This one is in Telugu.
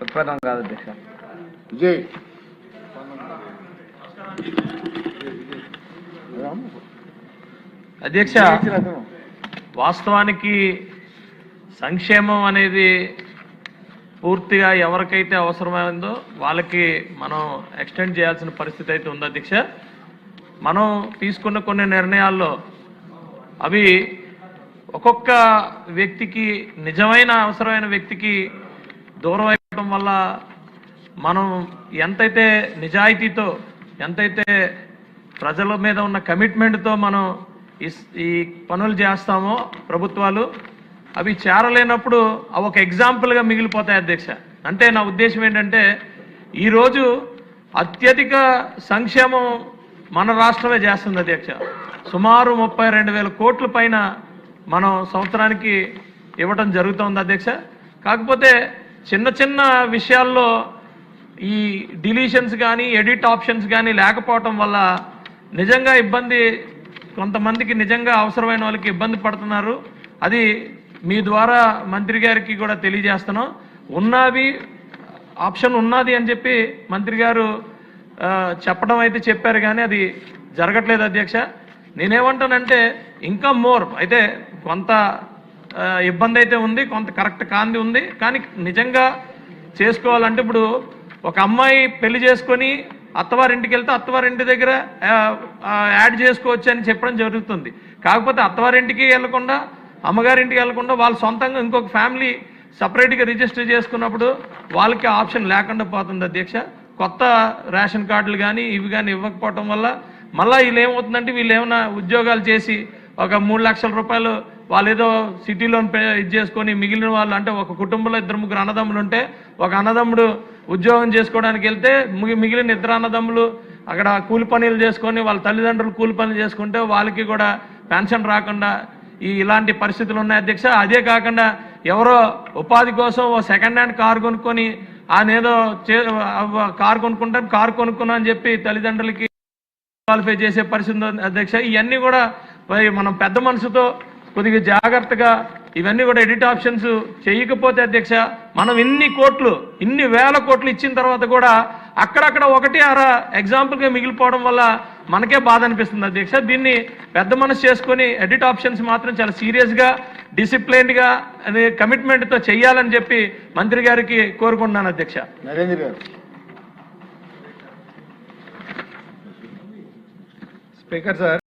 ఉత్పన్నం కాదు అధ్యక్ష. విజయ్ అధ్యక్ష, వాస్తవానికి సంక్షేమం అనేది పూర్తిగా ఎవరికైతే అవసరమైందో వాళ్ళకి మనం ఎక్స్టెండ్ చేయాల్సిన పరిస్థితి అయితే ఉంది అధ్యక్ష. మనం తీసుకున్న కొన్ని నిర్ణయాల్లో అవి ఒక్కొక్క వ్యక్తికి, నిజమైన అవసరమైన వ్యక్తికి దూరం అయిపోవడం వల్ల మనం ఎంతైతే నిజాయితీతో, ఎంతైతే ప్రజల మీద ఉన్న కమిట్మెంట్తో మనం ఈ పనులు చేస్తామో ప్రభుత్వాలు, అవి చేరలేనప్పుడు అవి ఒక ఎగ్జాంపుల్గా మిగిలిపోతాయి అధ్యక్ష. అంటే నా ఉద్దేశం ఏంటంటే, ఈరోజు అత్యధిక సంక్షేమం మన రాష్ట్రమే చేస్తుంది అధ్యక్ష. సుమారు 32,000 కోట్ల పైన మనం సంవత్సరానికి ఇవ్వటం జరుగుతుంది అధ్యక్ష. కాకపోతే చిన్న చిన్న విషయాల్లో ఈ డిలీషన్స్ కానీ ఎడిట్ ఆప్షన్స్ కానీ లేకపోవటం వల్ల నిజంగా ఇబ్బంది, కొంతమందికి నిజంగా అవసరమైన వాళ్ళకి ఇబ్బంది పడుతున్నారు. అది మీ ద్వారా మంత్రి గారికి కూడా తెలియజేస్తున్నాం. ఉన్నది ఆప్షన్ ఉన్నది అని చెప్పి మంత్రి గారు చెప్పడం అయితే చెప్పారు, కానీ అది జరగట్లేదు అధ్యక్ష. నేనేమంటానంటే ఇంకా మోర్ అయితే కొంత ఇబ్బంది అయితే ఉంది, కొంత కరెక్ట్ కాంది ఉంది. కానీ నిజంగా చేసుకోవాలంటే ఇప్పుడు ఒక అమ్మాయి పెళ్లి చేసుకొని అత్తవారింటికి వెళ్తే అత్తవారింటి దగ్గర యాడ్ చేసుకోవచ్చు అని చెప్పడం జరుగుతుంది. కాకపోతే అత్తవారింటికి వెళ్లకుండా, అమ్మగారింటికి వెళ్లకుండా వాళ్ళ సొంతంగా ఇంకొక ఫ్యామిలీ సపరేట్గా రిజిస్టర్ చేసుకున్నప్పుడు వాళ్ళకి ఆప్షన్ లేకుండా పోతుంది అధ్యక్ష. కొత్త రేషన్ కార్డులు కానీ ఇవి కానీ ఇవ్వకపోవటం వల్ల మళ్ళీ వీళ్ళు ఏమవుతుందంటే, వీళ్ళు ఏమైనా ఉద్యోగాలు చేసి ఒక 3 లక్షల రూపాయలు వాళ్ళు ఏదో సిటీలో ఇది చేసుకొని మిగిలిన వాళ్ళు, అంటే ఒక కుటుంబంలో 2-3 అన్నదమ్ములు ఉంటే ఒక అన్నదమ్ముడు ఉద్యోగం చేసుకోవడానికి వెళ్తే మిగిలిన 2 అన్నదమ్ములు అక్కడ కూలి పనులు చేసుకొని వాళ్ళ తల్లిదండ్రులు కూలి పనులు చేసుకుంటే వాళ్ళకి కూడా పెన్షన్ రాకుండా ఇలాంటి పరిస్థితులు ఉన్నాయి అధ్యక్ష. అదే కాకుండా ఎవరో ఉపాధి కోసం ఓ సెకండ్ హ్యాండ్ కారు కొనుక్కొని ఆయనేదో కారు కొనుక్కుంటారు, కారు కొనుక్కున్నా అని చెప్పి తల్లిదండ్రులకి క్వాలిఫై చేసే పరిస్థితి అధ్యక్ష. ఇవన్నీ కూడా మనం పెద్ద మనసుతో కొద్దిగా జాగ్రత్తగా ఇవన్నీ కూడా ఎడిట్ ఆప్షన్స్ చేయకపోతే అధ్యక్ష, మనం ఇన్ని వేల కోట్లు ఇచ్చిన తర్వాత కూడా అక్కడక్కడ 1-6 ఎగ్జాంపుల్గా మిగిలిపోవడం వల్ల మనకే బాధ అనిపిస్తుంది అధ్యక్ష. దీన్ని పెద్ద మనసు చేసుకొని ఎడిట్ ఆప్షన్స్ మాత్రం చాలా సీరియస్గా, డిసిప్లైన్డ్గా అనే కమిట్మెంట్తో చేయాలని చెప్పి మంత్రి గారికి కోరుకుంటున్నాను అధ్యక్ష. నరేంద్ర గారు. Speaker sir,